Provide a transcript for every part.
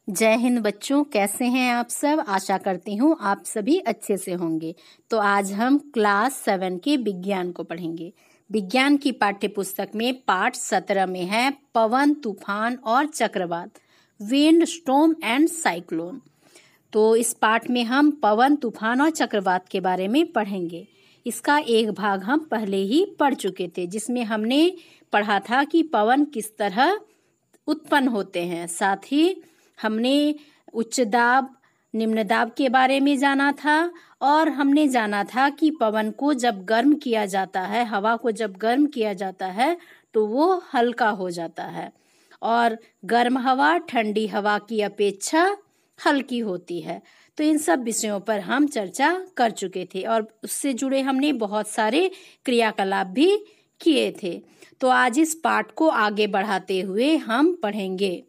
जय हिंद बच्चों, कैसे हैं आप सब। आशा करती हूँ आप सभी अच्छे से होंगे। तो आज हम क्लास 7 के विज्ञान को पढ़ेंगे। विज्ञान की पाठ्य पुस्तक में पाठ 17 में है पवन, तूफान और चक्रवात, विंड, स्टॉर्म एंड साइक्लोन। तो इस पाठ में हम पवन, तूफान और चक्रवात के बारे में पढ़ेंगे। इसका एक भाग हम पहले ही पढ़ चुके थे, जिसमें हमने पढ़ा था कि पवन किस तरह उत्पन्न होते हैं। साथ ही हमने उच्च दाब, निम्न दाब के बारे में जाना था और हमने जाना था कि पवन को जब गर्म किया जाता है, हवा को जब गर्म किया जाता है तो वो हल्का हो जाता है और गर्म हवा ठंडी हवा की अपेक्षा हल्की होती है। तो इन सब विषयों पर हम चर्चा कर चुके थे और उससे जुड़े हमने बहुत सारे क्रियाकलाप भी किए थे। तो आज इस पाठ को आगे बढ़ाते हुए हम पढ़ेंगे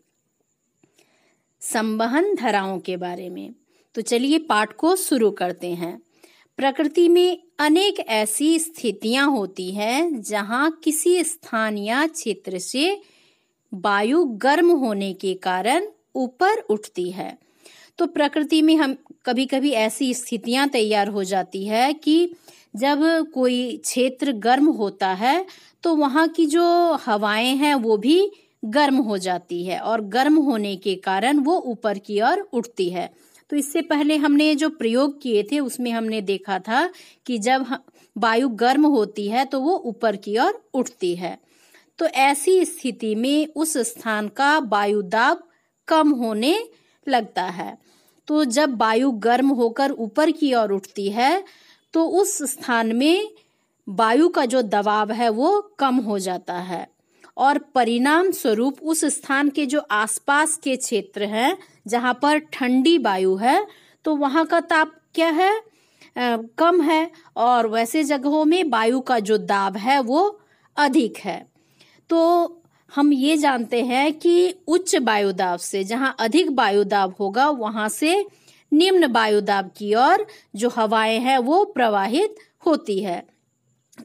संवहन धाराओं के बारे में। तो चलिए पाठ को शुरू करते हैं। प्रकृति में अनेक ऐसी स्थितियां होती हैं जहां किसी स्थान या क्षेत्र से वायु गर्म होने के कारण ऊपर उठती है। तो प्रकृति में हम कभी कभी ऐसी स्थितियां तैयार हो जाती है कि जब कोई क्षेत्र गर्म होता है तो वहां की जो हवाएं हैं वो भी गर्म हो जाती है और गर्म होने के कारण वो ऊपर की ओर उठती है। तो इससे पहले हमने जो प्रयोग किए थे उसमें हमने देखा था कि जब वायु गर्म होती है तो वो ऊपर की ओर उठती है। तो ऐसी स्थिति में उस स्थान का वायु दाब कम होने लगता है। तो जब वायु गर्म होकर ऊपर की ओर उठती है तो उस स्थान में वायु का जो दबाव है वो कम हो जाता है और परिणाम स्वरूप उस स्थान के जो आसपास के क्षेत्र हैं जहां पर ठंडी वायु है तो वहां का ताप क्या है, कम है और वैसे जगहों में वायु का जो दाब है वो अधिक है। तो हम ये जानते हैं कि उच्च वायुदाब से, जहां अधिक वायुदाब होगा वहां से निम्न वायुदाब की ओर जो हवाएं हैं वो प्रवाहित होती है।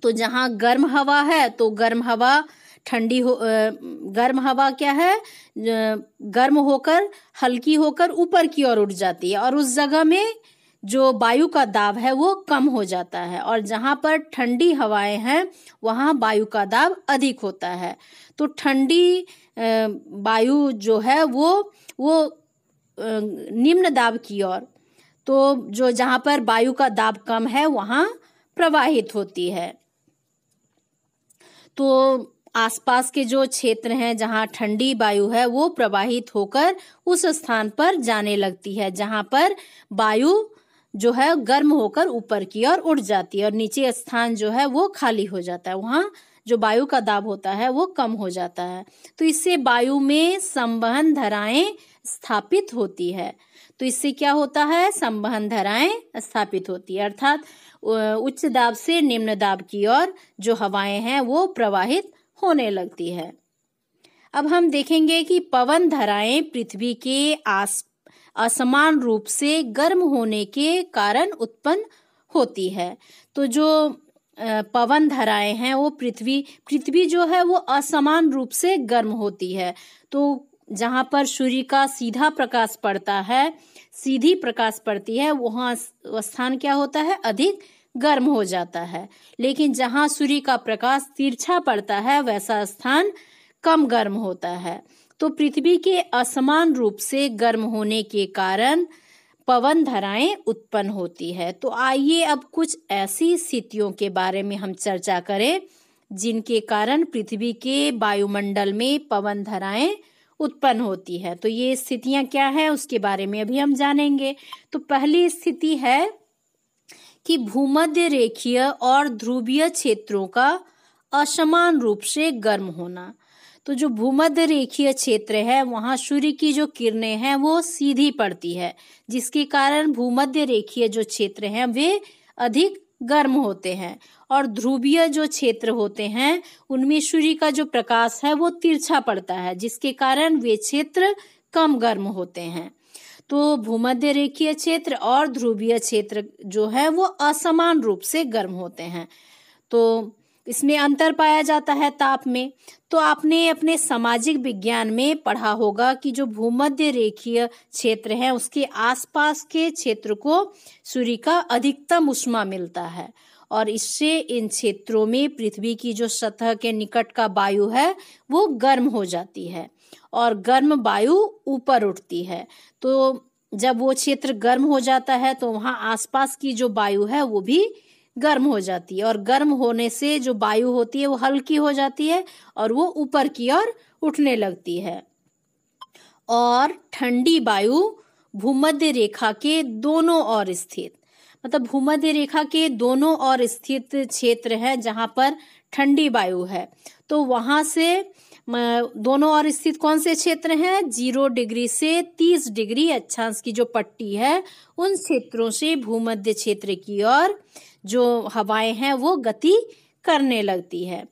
तो जहां गर्म हवा है तो गर्म हवा गर्म हवा क्या है, गर्म होकर हल्की होकर ऊपर की ओर उठ जाती है और उस जगह में जो वायु का दाब है वो कम हो जाता है और जहां पर ठंडी हवाएं हैं वहां वायु का दाब अधिक होता है। तो ठंडी वायु जो है वो निम्न दाब की ओर, तो जो जहां पर वायु का दाब कम है वहां प्रवाहित होती है। तो आसपास के जो क्षेत्र हैं जहां ठंडी वायु है वो प्रवाहित होकर उस स्थान पर जाने लगती है जहां पर वायु जो है गर्म होकर ऊपर की ओर उठ जाती है और नीचे स्थान जो है वो खाली हो जाता है, वहां जो वायु का दाब होता है वो कम हो जाता है। तो इससे वायु में संवहन धाराएं स्थापित होती है। तो इससे क्या होता है, संवहन धाराएं स्थापित होती है, अर्थात उच्च दाब से निम्न दाब की ओर जो हवाएं हैं वो प्रवाहित होने लगती है। अब हम देखेंगे कि पवन धाराएं पृथ्वी के असमान रूप से गर्म होने के कारण उत्पन्न होती है। तो जो पवन धाराएं हैं वो पृथ्वी जो है वो असमान रूप से गर्म होती है। तो जहां पर सूर्य का सीधा प्रकाश पड़ता है, सीधी प्रकाश पड़ती है, वहां स्थान क्या होता है, अधिक गर्म हो जाता है। लेकिन जहां सूर्य का प्रकाश तिरछा पड़ता है वैसा स्थान कम गर्म होता है। तो पृथ्वी के असमान रूप से गर्म होने के कारण पवन धाराएं उत्पन्न होती है। तो आइए अब कुछ ऐसी स्थितियों के बारे में हम चर्चा करें जिनके कारण पृथ्वी के वायुमंडल में पवन धाराएं उत्पन्न होती है। तो ये स्थितियां क्या है उसके बारे में अभी हम जानेंगे। तो पहली स्थिति है कि भूमध्य रेखीय और ध्रुवीय क्षेत्रों का असमान रूप से गर्म होना। तो जो भूमध्य रेखीय क्षेत्र है वहां सूर्य की जो किरणें हैं वो सीधी पड़ती है, जिसके कारण भूमध्य रेखीय जो क्षेत्र हैं वे अधिक गर्म होते हैं और ध्रुवीय जो क्षेत्र होते हैं उनमें सूर्य का जो प्रकाश है वो तिरछा पड़ता है, जिसके कारण वे क्षेत्र कम गर्म होते हैं। तो भूमध्य रेखीय क्षेत्र और ध्रुवीय क्षेत्र जो है वो असमान रूप से गर्म होते हैं। तो इसमें अंतर पाया जाता है ताप में। तो आपने अपने सामाजिक विज्ञान में पढ़ा होगा कि जो भूमध्य रेखीय क्षेत्र है उसके आसपास के क्षेत्र को सूर्य का अधिकतम ऊष्मा मिलता है और इससे इन क्षेत्रों में पृथ्वी की जो सतह के निकट का वायु है वो गर्म हो जाती है और गर्म वायु ऊपर उठती है। तो जब वो क्षेत्र गर्म हो जाता है तो वहाँ आसपास की जो वायु है वो भी गर्म हो जाती है और गर्म होने से जो वायु होती है वो हल्की हो जाती है और वो ऊपर की ओर उठने लगती है। और ठंडी वायु भूमध्य रेखा के दोनों ओर स्थित, मतलब भूमध्य रेखा के दोनों ओर स्थित क्षेत्र है जहाँ पर ठंडी वायु है, तो वहाँ से दोनों ओर स्थित कौन से क्षेत्र हैं? 0 डिग्री से 30 डिग्री अक्षांश की जो पट्टी है उन क्षेत्रों से भूमध्य क्षेत्र की ओर जो हवाएं हैं वो गति करने लगती है।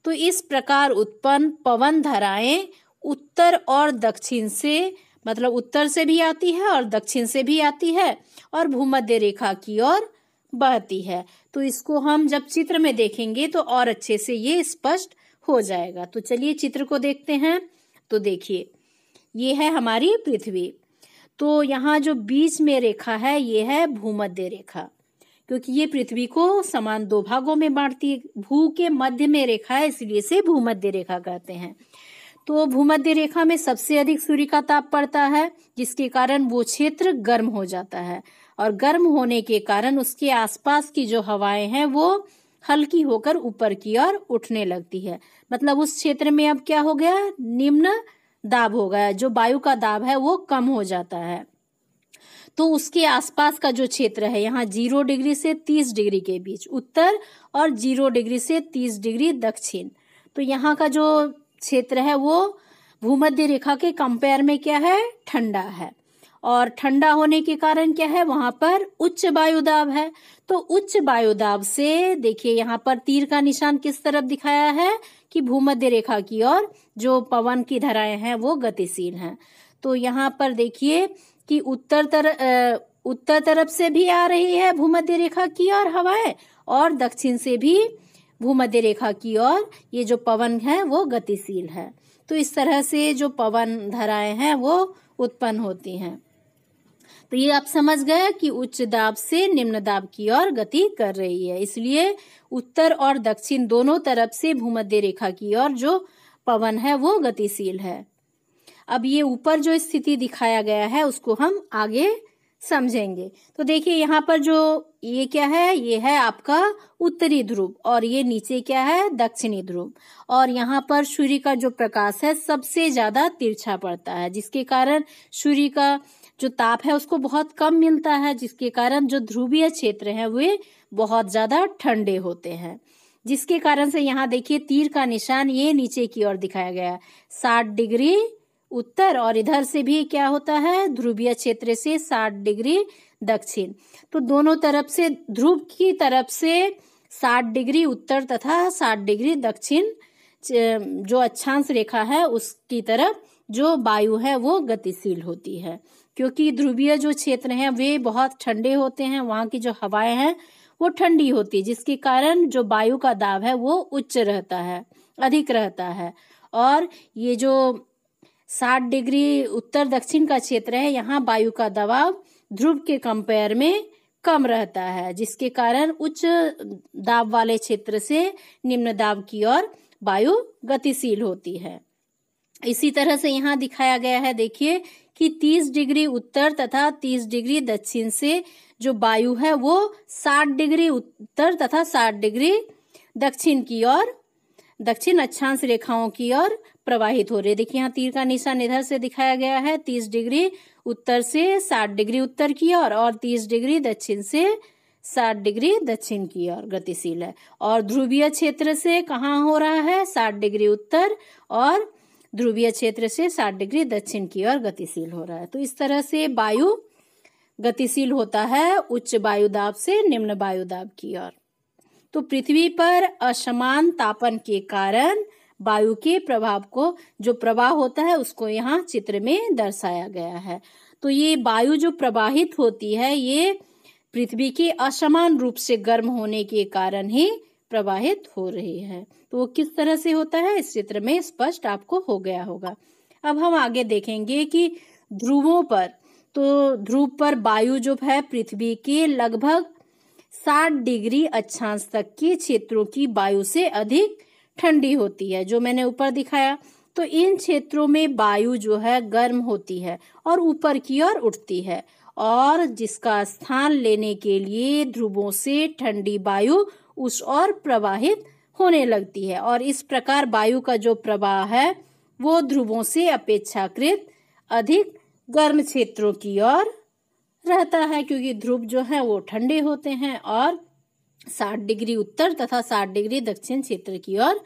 तो इस प्रकार उत्पन्न पवन धाराएं उत्तर और दक्षिण से, मतलब उत्तर से भी आती है और दक्षिण से भी आती है और भूमध्य रेखा की ओर बहती है। तो इसको हम जब चित्र में देखेंगे तो और अच्छे से ये स्पष्ट हो जाएगा। तो चलिए चित्र को देखते हैं। तो देखिए ये है हमारी पृथ्वी। तो यहाँ जो बीच में रेखा है ये है भूमध्य रेखा, क्योंकि ये पृथ्वी को समान 2 भागों में बांटती है। भू के मध्य में रेखा है इसलिए इसे भूमध्य रेखा कहते हैं। तो भूमध्य रेखा में सबसे अधिक सूर्य का ताप पड़ता है जिसके कारण वो क्षेत्र गर्म हो जाता है और गर्म होने के कारण उसके आसपास की जो हवाएं हैं वो हल्की होकर ऊपर की ओर उठने लगती है। मतलब उस क्षेत्र में अब क्या हो गया? निम्न दाब हो गया, जो वायु का दाब है वो कम हो जाता है। तो उसके आसपास का जो क्षेत्र है यहाँ 0 डिग्री से 30 डिग्री के बीच उत्तर और 0 डिग्री से 30 डिग्री दक्षिण, तो यहाँ का जो क्षेत्र है वो भूमध्य रेखा के कंपेयर में क्या है? ठंडा है। और ठंडा होने के कारण क्या है? वहां पर उच्च वायुदाब है। तो उच्च वायुदाब से देखिए यहाँ पर तीर का निशान किस तरफ दिखाया है कि भूमध्य रेखा की ओर जो पवन की धाराएं हैं वो गतिशील हैं। तो यहाँ पर देखिए कि उत्तर तरफ से भी आ रही है भूमध्य रेखा की ओर हवाएं और दक्षिण से भी भूमध्य रेखा की ओर ये जो पवन है वो गतिशील है। तो इस तरह से जो पवन धाराएं हैं वो उत्पन्न होती हैं। तो ये आप समझ गए कि उच्च दाब से निम्न दाब की ओर गति कर रही है, इसलिए उत्तर और दक्षिण दोनों तरफ से भूमध्य रेखा की ओर जो पवन है वो गतिशील है। अब ये ऊपर जो स्थिति दिखाया गया है उसको हम आगे समझेंगे। तो देखिए यहाँ पर जो ये क्या है? ये है आपका उत्तरी ध्रुव और ये नीचे क्या है? दक्षिणी ध्रुव। और यहाँ पर सूर्य का जो प्रकाश है सबसे ज्यादा तिरछा पड़ता है जिसके कारण सूर्य का जो ताप है उसको बहुत कम मिलता है, जिसके कारण जो ध्रुवीय क्षेत्र है वे बहुत ज्यादा ठंडे होते हैं। जिसके कारण से यहाँ देखिए तीर का निशान ये नीचे की ओर दिखाया गया है 60 डिग्री उत्तर और इधर से भी क्या होता है? ध्रुवीय क्षेत्र से 60 डिग्री दक्षिण। तो दोनों तरफ से ध्रुव की तरफ से 60 डिग्री उत्तर तथा 60 डिग्री दक्षिण जो अक्षांश रेखा है उसकी तरफ जो वायु है वो गतिशील होती है, क्योंकि ध्रुवीय जो क्षेत्र हैं वे बहुत ठंडे होते हैं, वहां की जो हवाएं हैं वो ठंडी होती है जिसके कारण जो वायु का दाब है वो उच्च रहता है, अधिक रहता है। और ये जो 60 डिग्री उत्तर दक्षिण का क्षेत्र है यहाँ वायु का दबाव ध्रुव के कंपेयर में कम रहता है, जिसके कारण उच्च दाब वाले क्षेत्र से निम्न दाब की ओर वायु गतिशील होती है। इसी तरह से यहाँ दिखाया गया है देखिए कि 30 डिग्री उत्तर तथा 30 डिग्री दक्षिण से जो वायु है वो 60 डिग्री उत्तर तथा 60 डिग्री दक्षिण की ओर, दक्षिण अक्षांश रेखाओं की ओर प्रवाहित हो रही है। देखिए यहाँ तीर का निशान इधर से दिखाया गया है 30 डिग्री उत्तर से 60 डिग्री उत्तर की ओर और 30 डिग्री दक्षिण से 60 डिग्री दक्षिण की ओर गतिशील है। और ध्रुवीय क्षेत्र से कहाँ हो रहा है? 60 डिग्री उत्तर और ध्रुवीय क्षेत्र से 60 डिग्री दक्षिण की ओर गतिशील हो रहा है। तो इस तरह से वायु गतिशील होता है उच्च वायुदाब से निम्न वायुदाब की ओर। तो पृथ्वी पर असमान तापन के कारण वायु के प्रभाव को, जो प्रवाह होता है उसको यहाँ चित्र में दर्शाया गया है। तो ये वायु जो प्रवाहित होती है ये पृथ्वी के असमान रूप से गर्म होने के कारण ही प्रवाहित हो रही है। तो वो किस तरह से होता है इस चित्र में स्पष्ट आपको हो गया होगा। अब हम आगे देखेंगे कि ध्रुवों पर, तो ध्रुव पर वायु जो है पृथ्वी के लगभग 60 डिग्री अक्षांश तक के क्षेत्रों की वायु से अधिक ठंडी होती है, जो मैंने ऊपर दिखाया। तो इन क्षेत्रों में वायु जो है गर्म होती है और ऊपर की ओर उठती है, और जिसका स्थान लेने के लिए ध्रुवों से ठंडी वायु उस ओर प्रवाहित होने लगती है। और इस प्रकार वायु का जो प्रवाह है वो ध्रुवों से अपेक्षाकृत अधिक गर्म क्षेत्रों की ओर रहता है, क्योंकि ध्रुव जो है वो ठंडे होते हैं और 60 डिग्री उत्तर तथा 60 डिग्री दक्षिण क्षेत्र की ओर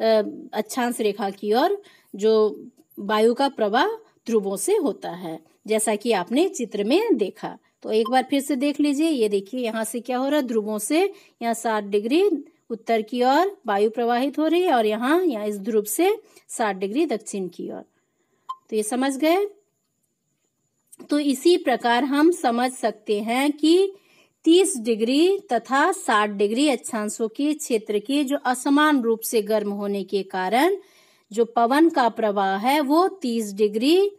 अक्षांश रेखा की ओर जो वायु का प्रवाह ध्रुवों से होता है, जैसा कि आपने चित्र में देखा। तो एक बार फिर से देख लीजिए। ये देखिए यहाँ से क्या हो रहा है, ध्रुवों से यहाँ 60 डिग्री उत्तर की ओर वायु प्रवाहित हो रही है और यहाँ इस ध्रुव से 60 डिग्री दक्षिण की ओर। तो ये समझ गए। तो इसी प्रकार हम समझ सकते हैं कि 30 डिग्री तथा 60 डिग्री अक्षांशों के क्षेत्र के जो असमान रूप से गर्म होने के कारण जो पवन का प्रवाह है वो 30 डिग्री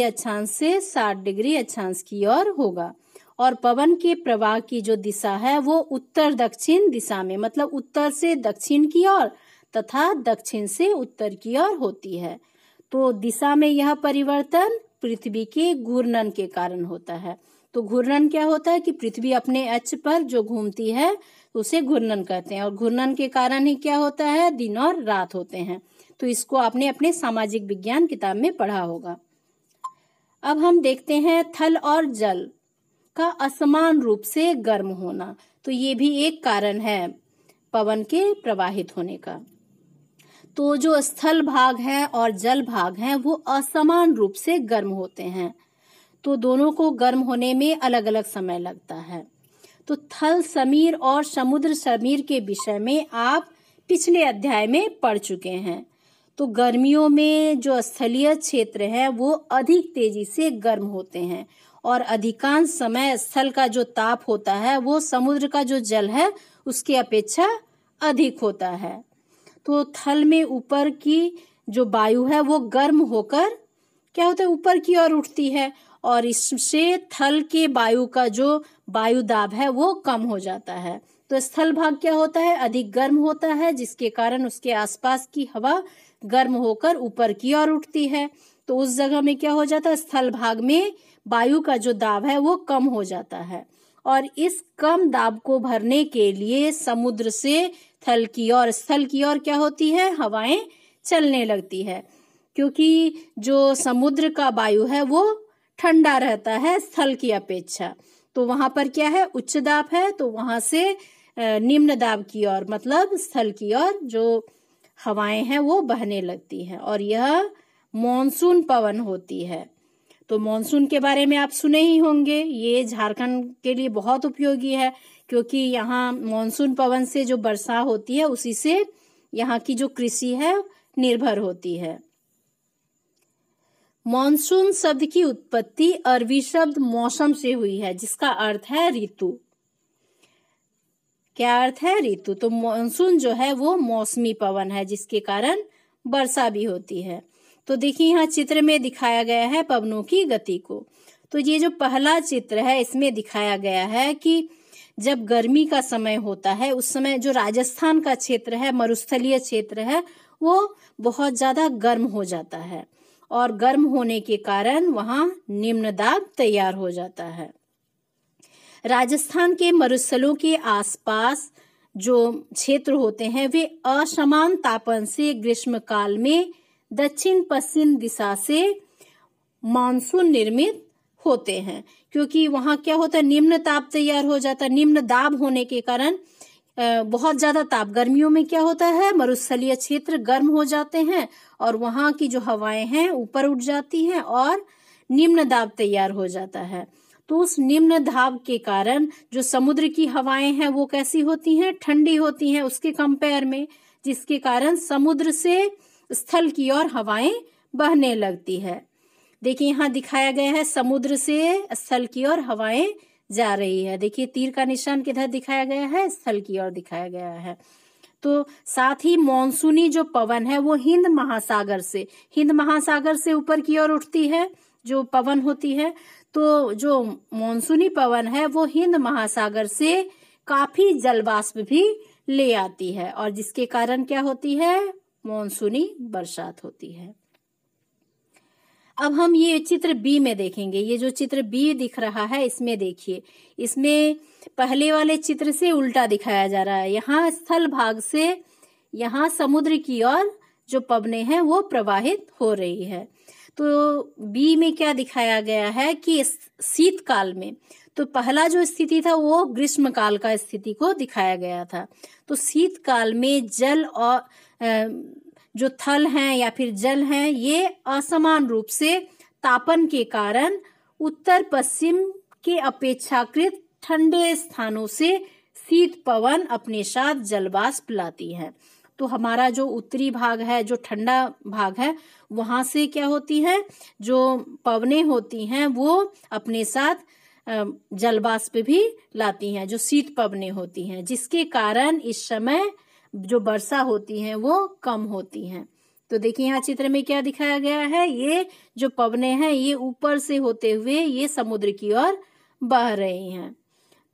अक्षांश से 60 डिग्री अक्षांश की ओर होगा। और पवन के प्रवाह की जो दिशा है वो उत्तर दक्षिण दिशा में, मतलब उत्तर से दक्षिण की ओर तथा दक्षिण से उत्तर की ओर होती है। तो दिशा में यह परिवर्तन पृथ्वी के घूर्णन के कारण होता है। तो घूर्णन क्या होता है कि पृथ्वी अपने अक्ष पर जो घूमती है उसे घूर्णन कहते हैं, और घूर्णन के कारण ही क्या होता है, दिन और रात होते हैं। तो इसको आपने अपने सामाजिक विज्ञान किताब में पढ़ा होगा। अब हम देखते हैं थल और जल का असमान रूप से गर्म होना। तो ये भी एक कारण है पवन के प्रवाहित होने का। तो जो स्थल भाग है और जल भाग है वो असमान रूप से गर्म होते हैं। तो दोनों को गर्म होने में अलग अलग समय लगता है। तो थल समीर और समुद्र समीर के विषय में आप पिछले अध्याय में पढ़ चुके हैं। तो गर्मियों में जो स्थलीय क्षेत्र है वो अधिक तेजी से गर्म होते हैं, और अधिकांश समय स्थल का जो ताप होता है वो समुद्र का जो जल है उसके अपेक्षा अधिक होता है। तो थल में ऊपर की जो वायु है वो गर्म होकर क्या होता है, ऊपर की ओर उठती है, और इससे थल के वायु का जो वायु दाब है वो कम हो जाता है। तो स्थल भाग क्या होता है, अधिक गर्म होता है, जिसके कारण उसके आसपास की हवा गर्म होकर ऊपर की ओर उठती है। तो उस जगह में क्या हो जाता है, स्थल भाग में वायु का जो दाब है वो कम हो जाता है, और इस कम दाब को भरने के लिए समुद्र से थल की ओर, स्थल की ओर क्या होती है, हवाएं चलने लगती है, क्योंकि जो समुद्र का वायु है वो ठंडा रहता है स्थल की अपेक्षा। तो वहां पर क्या है, उच्च दाब है, तो वहां से निम्न दाब की ओर, मतलब स्थल की ओर जो हवाएं हैं वो बहने लगती हैं, और यह मॉनसून पवन होती है। तो मॉनसून के बारे में आप सुने ही होंगे। ये झारखंड के लिए बहुत उपयोगी है, क्योंकि यहाँ मॉनसून पवन से जो वर्षा होती है उसी से यहाँ की जो कृषि है निर्भर होती है। मॉनसून शब्द की उत्पत्ति अरबी शब्द मौसम से हुई है, जिसका अर्थ है ऋतु। क्या अर्थ है, ऋतु। तो मॉनसून जो है वो मौसमी पवन है, जिसके कारण वर्षा भी होती है। तो देखिए यहाँ चित्र में दिखाया गया है पवनों की गति को। तो ये जो पहला चित्र है इसमें दिखाया गया है कि जब गर्मी का समय होता है उस समय जो राजस्थान का क्षेत्र है, मरुस्थलीय क्षेत्र है, वो बहुत ज्यादा गर्म हो जाता है, और गर्म होने के कारण वहां निम्न दाब तैयार हो जाता है। राजस्थान के मरुस्थलों के आसपास जो क्षेत्र होते हैं वे असमान तापन से ग्रीष्म काल में दक्षिण पश्चिम दिशा से मानसून निर्मित होते हैं, क्योंकि वहां क्या होता है, निम्न ताप तैयार हो जाता है। निम्न दाब होने के कारण बहुत ज्यादा ताप, गर्मियों में क्या होता है, मरुस्थलीय क्षेत्र गर्म हो जाते हैं और वहां की जो हवाएं हैं ऊपर उठ जाती हैं और निम्न दाब तैयार हो जाता है। तो उस निम्न दाब के कारण जो समुद्र की हवाएं हैं वो कैसी होती हैं, ठंडी होती हैं उसके कंपेयर में, जिसके कारण समुद्र से स्थल की ओर हवाएं बहने लगती है। देखिए यहाँ दिखाया गया है समुद्र से स्थल की ओर हवाएं जा रही है। देखिए तीर का निशान किधर दिखाया गया है, स्थल की ओर दिखाया गया है। तो साथ ही मॉनसूनी जो पवन है वो हिंद महासागर से ऊपर की ओर उठती है जो पवन होती है। तो जो मॉनसूनी पवन है वो हिंद महासागर से काफी जलवाष्प भी ले आती है और जिसके कारण क्या होती है, मॉनसूनी बरसात होती है। अब हम ये चित्र बी में देखेंगे। ये जो चित्र बी दिख रहा है इसमें देखिए, इसमें पहले वाले चित्र से उल्टा दिखाया जा रहा है। यहाँ स्थल भाग से यहाँ समुद्र की ओर जो पवनें हैं वो प्रवाहित हो रही है। तो बी में क्या दिखाया गया है कि शीतकाल में, तो पहला जो स्थिति था वो ग्रीष्म काल का स्थिति को दिखाया गया था। तो शीतकाल में जल और जो थल हैं या फिर जल हैं ये असमान रूप से तापन के कारण उत्तर पश्चिम के अपेक्षाकृत ठंडे स्थानों से शीत पवन अपने साथ जलवाष्प लाती है। तो हमारा जो उत्तरी भाग है, जो ठंडा भाग है, वहां से क्या होती है, जो पवनें होती हैं वो अपने साथ जलवाष्प भी लाती हैं, जो शीत पवनें होती हैं, जिसके कारण इस समय जो वर्षा होती है वो कम होती हैं। तो देखिए यहाँ चित्र में क्या दिखाया गया है, ये जो पवनें हैं ये ऊपर से होते हुए ये समुद्र की ओर बह रही हैं।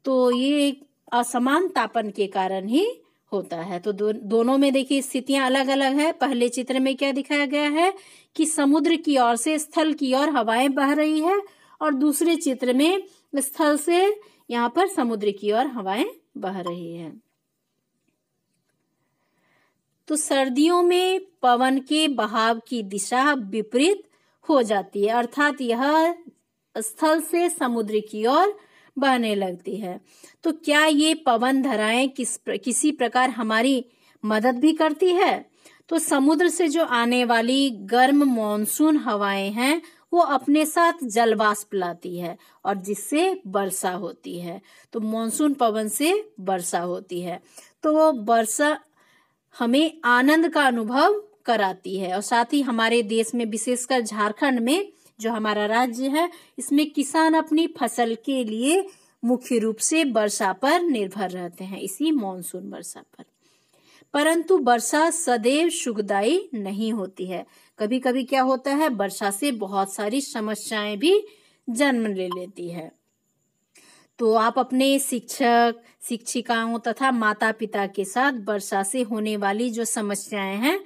तो ये असमान तापन के कारण ही होता है। तो दोनों में देखिए स्थितियां अलग अलग है। पहले चित्र में क्या दिखाया गया है कि समुद्र की ओर से स्थल की ओर हवाएं बह रही है और दूसरे चित्र में स्थल से यहाँ पर समुद्र की ओर हवाएं बह रही है। तो सर्दियों में पवन के बहाव की दिशा विपरीत हो जाती है, अर्थात यह स्थल से समुद्र की ओर बहने लगती है। तो क्या ये पवन धाराएं किसी प्रकार हमारी मदद भी करती है? तो समुद्र से जो आने वाली गर्म मॉनसून हवाएं हैं वो अपने साथ जलवाष्प लाती है और जिससे वर्षा होती है। तो मॉनसून पवन से वर्षा होती है। तो वो वर्षा हमें आनंद का अनुभव कराती है और साथ ही हमारे देश में विशेषकर झारखंड में जो हमारा राज्य है इसमें किसान अपनी फसल के लिए मुख्य रूप से वर्षा पर निर्भर रहते हैं, इसी मॉनसून वर्षा पर। परंतु वर्षा सदैव सुखदायी नहीं होती है। कभी कभी क्या होता है, वर्षा से बहुत सारी समस्याएं भी जन्म ले लेती है। तो आप अपने शिक्षक शिक्षिकाओं तथा माता पिता के साथ वर्षा से होने वाली जो समस्याएं हैं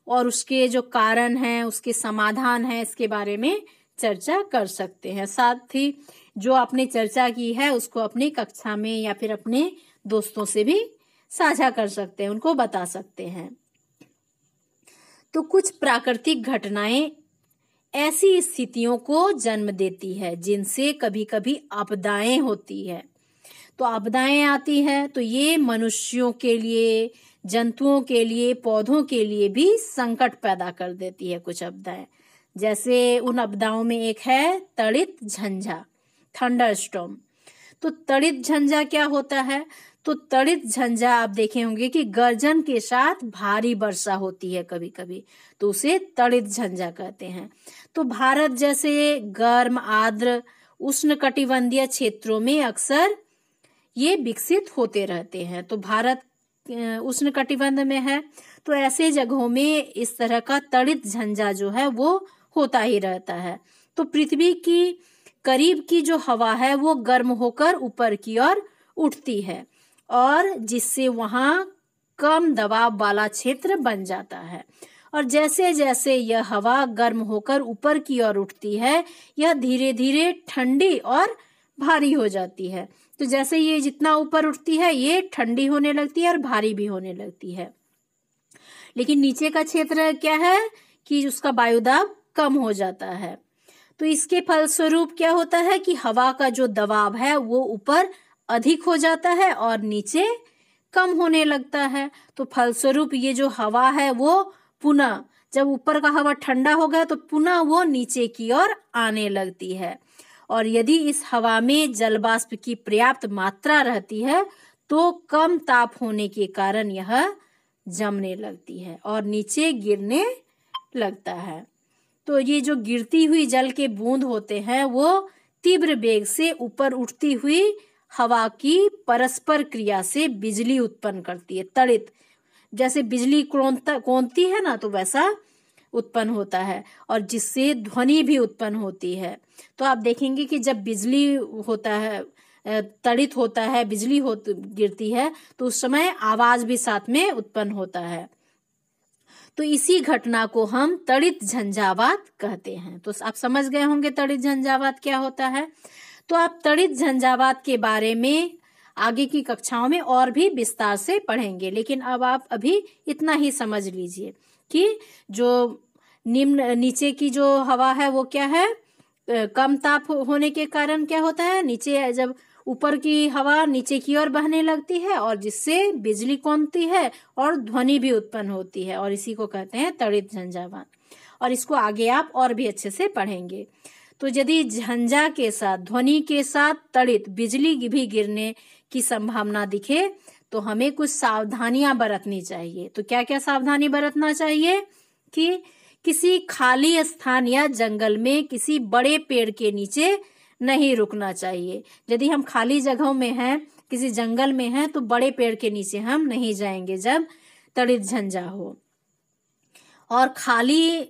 और उसके जो कारण हैं, उसके समाधान हैं, इसके बारे में चर्चा कर सकते हैं। साथ ही जो आपने चर्चा की है उसको अपनी कक्षा में या फिर अपने दोस्तों से भी साझा कर सकते हैं, उनको बता सकते हैं। तो कुछ प्राकृतिक घटनाएं ऐसी स्थितियों को जन्म देती है जिनसे कभी कभी आपदाएं होती है। तो आपदाएं आती है तो ये मनुष्यों के लिए, जंतुओं के लिए, पौधों के लिए भी संकट पैदा कर देती है कुछ आपदाएं। जैसे उन आपदाओं में एक है तड़ित झंझा, थंडरस्टॉर्म। तो तड़ित झंझा क्या होता है? तो तड़ित झंझा आप देखे होंगे कि गर्जन के साथ भारी वर्षा होती है कभी कभी, तो उसे तड़ित झंझा कहते हैं। तो भारत जैसे गर्म आर्द्र उष्णकटिबंधीय क्षेत्रों में अक्सर ये विकसित होते रहते हैं। तो भारत उष्णकटिबंध में है तो ऐसे जगहों में इस तरह का तड़ित झंझा जो है वो होता ही रहता है। तो पृथ्वी की करीब की जो हवा है वो गर्म होकर ऊपर की ओर उठती है और जिससे वहां कम दबाव वाला क्षेत्र बन जाता है। और जैसे जैसे यह हवा गर्म होकर ऊपर की ओर उठती है यह धीरे धीरे ठंडी और भारी हो जाती है। तो जैसे ये जितना ऊपर उठती है ये ठंडी होने लगती है और भारी भी होने लगती है। लेकिन नीचे का क्षेत्र क्या है कि उसका वायुदाब कम हो जाता है। तो इसके फलस्वरूप क्या होता है कि हवा का जो दबाव है वो ऊपर अधिक हो जाता है और नीचे कम होने लगता है। तो फलस्वरूप ये जो हवा है वो पुनः, जब ऊपर का हवा ठंडा हो गया तो पुनः वो नीचे की ओर आने लगती है। और यदि इस हवा में जलवाष्प की पर्याप्त मात्रा रहती है तो कम ताप होने के कारण यह जमने लगती है और नीचे गिरने लगता है। तो ये जो गिरती हुई जल के बूंद होते हैं वो तीव्र वेग से ऊपर उठती हुई हवा की परस्पर क्रिया से बिजली उत्पन्न करती है। तड़ित जैसे बिजली कौंधती है ना, तो वैसा उत्पन्न होता है, और जिससे ध्वनि भी उत्पन्न होती है। तो आप देखेंगे कि जब बिजली होता है, तड़ित होता है, बिजली गिरती है, तो उस समय आवाज भी साथ में उत्पन्न होता है। तो इसी घटना को हम तड़ित झंझावात कहते हैं। तो आप समझ गए होंगे तड़ित झंझावात क्या होता है। तो आप तड़ित झंझावात के बारे में आगे की कक्षाओं में और भी विस्तार से पढ़ेंगे, लेकिन अब आप अभी इतना ही समझ लीजिए कि जो नीचे की जो हवा है वो क्या है, कम ताप होने के कारण क्या होता है, नीचे जब ऊपर की हवा नीचे की ओर बहने लगती है, और जिससे बिजली कौंधती है और ध्वनि भी उत्पन्न होती है, और इसी को कहते हैं तड़ित झंझावात। और इसको आगे आप और भी अच्छे से पढ़ेंगे। तो यदि झंझा के साथ, ध्वनि के साथ तड़ित बिजली भी गिरने की संभावना दिखे, तो हमें कुछ सावधानियां बरतनी चाहिए। तो क्या क्या सावधानी बरतना चाहिए कि किसी खाली स्थान या जंगल में किसी बड़े पेड़ के नीचे नहीं रुकना चाहिए। यदि हम खाली जगहों में हैं, किसी जंगल में हैं, तो बड़े पेड़ के नीचे हम नहीं जाएंगे जब तड़ित झंझा हो। और खाली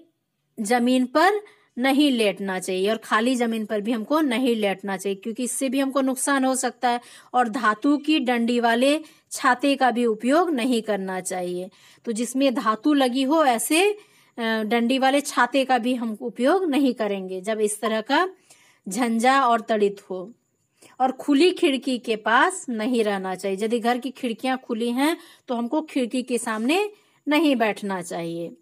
जमीन पर नहीं लेटना चाहिए, और खाली जमीन पर भी हमको नहीं लेटना चाहिए, क्योंकि इससे भी हमको नुकसान हो सकता है। और धातु की डंडी वाले छाते का भी उपयोग नहीं करना चाहिए। तो जिसमें धातु लगी हो, ऐसे डंडी वाले छाते का भी हम उपयोग नहीं करेंगे जब इस तरह का झंझा और तड़ित हो। और खुली खिड़की के पास नहीं रहना चाहिए। यदि घर की खिड़कियां खुली हैं, तो हमको खिड़की के सामने नहीं बैठना चाहिए।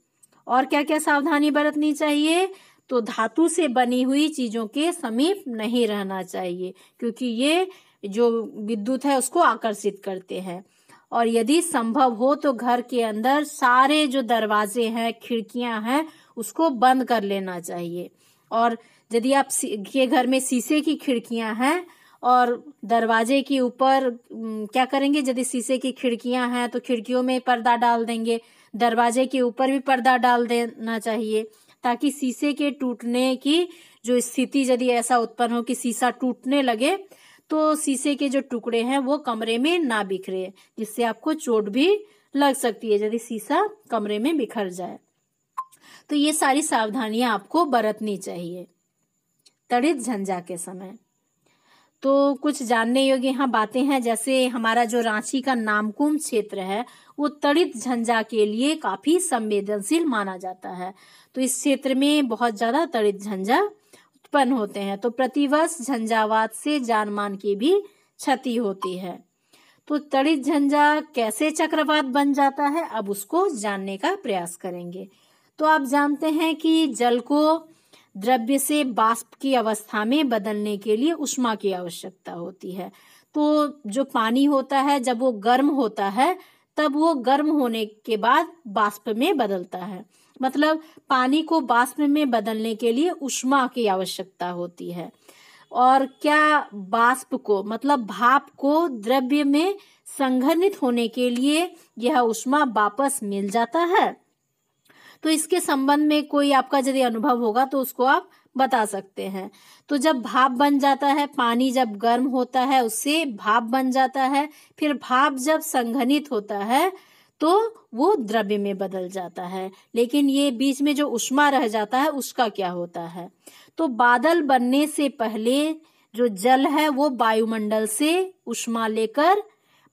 और क्या क्या सावधानी बरतनी चाहिए, तो धातु से बनी हुई चीजों के समीप नहीं रहना चाहिए, क्योंकि ये जो विद्युत है उसको आकर्षित करते हैं। और यदि संभव हो तो घर के अंदर सारे जो दरवाजे हैं, खिड़कियां हैं, उसको बंद कर लेना चाहिए। और यदि आप के घर में शीशे की खिड़कियां हैं और दरवाजे के ऊपर क्या करेंगे, यदि शीशे की खिड़कियां हैं तो खिड़कियों में पर्दा डाल देंगे, दरवाजे के ऊपर भी पर्दा डाल देना चाहिए, ताकि शीशे के टूटने की जो स्थिति यदि ऐसा उत्पन्न हो कि शीशा टूटने लगे, तो शीशे के जो टुकड़े हैं वो कमरे में ना बिखरे, जिससे आपको चोट भी लग सकती है यदि शीशा कमरे में बिखर जाए। तो ये सारी सावधानियां आपको बरतनी चाहिए तड़ित झंझा के समय। तो कुछ जानने योग्य यहाँ बातें हैं, जैसे हमारा जो रांची का नामकुम क्षेत्र है वो तड़ित झंझा के लिए काफी संवेदनशील माना जाता है। तो इस क्षेत्र में बहुत ज्यादा तड़ित झंझा उत्पन्न होते हैं। तो प्रतिवर्ष झंझावात से जान मान की भी क्षति होती है। तो तड़ित झंझा कैसे चक्रवात बन जाता है, अब उसको जानने का प्रयास करेंगे। तो आप जानते हैं कि जल को द्रव्य से वाष्प की अवस्था में बदलने के लिए ऊष्मा की आवश्यकता होती है। तो जो पानी होता है, जब वो गर्म होता है, तब वो गर्म होने के बाद वाष्प में बदलता है। मतलब पानी को वाष्प में बदलने के लिए ऊष्मा की आवश्यकता होती है। और क्या वाष्प को, मतलब भाप को द्रव्य में संघनित होने के लिए यह ऊष्मा वापस मिल जाता है। तो इसके संबंध में कोई आपका यदि अनुभव होगा तो उसको आप बता सकते हैं। तो जब भाप बन जाता है, पानी जब गर्म होता है उससे भाप बन जाता है, फिर भाप जब संघनित होता है तो वो द्रव्य में बदल जाता है। लेकिन ये बीच में जो ऊष्मा रह जाता है उसका क्या होता है, तो बादल बनने से पहले जो जल है वो वायुमंडल से ऊष्मा लेकर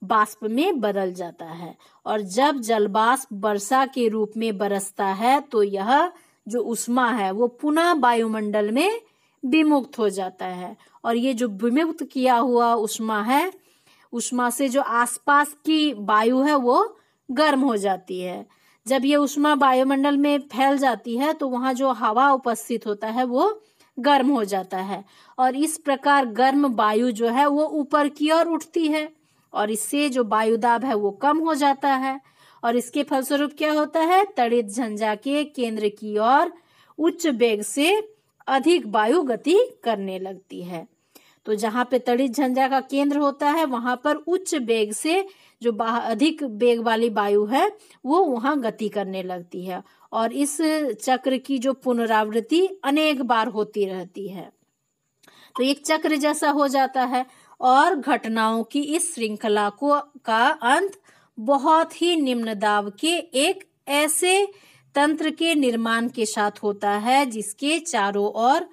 वाष्प में बदल जाता है। और जब जलवाष्प वर्षा के रूप में बरसता है तो यह जो ऊष्मा है वो पुनः वायुमंडल में विमुक्त हो जाता है। और ये जो विमुक्त किया हुआ ऊष्मा है, ऊष्मा से जो आसपास की वायु है वो गर्म हो जाती है। जब ये ऊष्मा वायुमंडल में फैल जाती है तो वहां जो हवा उपस्थित होता है वो गर्म हो जाता है। और इस प्रकार गर्म वायु जो है वो ऊपर की ओर उठती है, और इससे जो वायुदाब है वो कम हो जाता है। और इसके फलस्वरूप क्या होता है, तड़ित झंझा के केंद्र की ओर उच्च वेग से अधिक वायु गति करने लगती है। तो जहां पे तड़ित झंझा का केंद्र होता है वहां पर उच्च वेग से जो अधिक वेग वाली वायु है वो वहां गति करने लगती है। और इस चक्र की जो पुनरावृत्ति अनेक बार होती रहती है। तो एक चक्र जैसा हो जाता है और घटनाओं की इस श्रृंखला का अंत बहुत ही निम्न दाब के एक ऐसे तंत्र के निर्माण के साथ होता है जिसके चारों ओर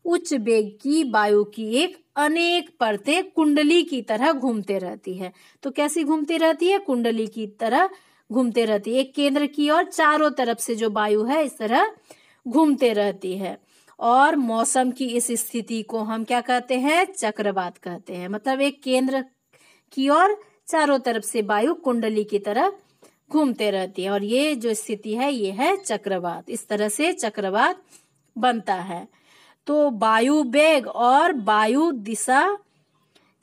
उच्च वेग की वायु की एक अनेक परतें कुंडली की तरह घूमते रहती है। तो कैसी घूमती रहती है? कुंडली की तरह घूमते रहती है। एक केंद्र की ओर चारों तरफ से जो वायु है इस तरह घूमते रहती है। और मौसम की इस स्थिति को हम क्या कहते हैं? चक्रवात कहते हैं। मतलब एक केंद्र की ओर चारों तरफ से वायु कुंडली की तरह घूमते रहती है और ये जो स्थिति है ये है चक्रवात। इस तरह से चक्रवात बनता है। तो वायु वेग और वायु दिशा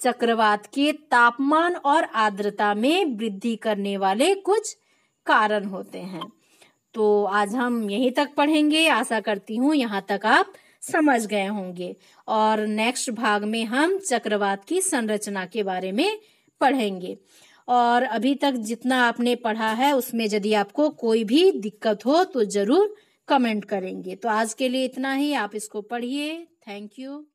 चक्रवात के तापमान और आर्द्रता में वृद्धि करने वाले कुछ कारण होते हैं। तो आज हम यहीं तक पढ़ेंगे। आशा करती हूँ यहाँ तक आप समझ गए होंगे और नेक्स्ट भाग में हम चक्रवात की संरचना के बारे में पढ़ेंगे। और अभी तक जितना आपने पढ़ा है उसमें यदि आपको कोई भी दिक्कत हो तो जरूर कमेंट करेंगे। तो आज के लिए इतना ही। आप इसको पढ़िए। Thank you.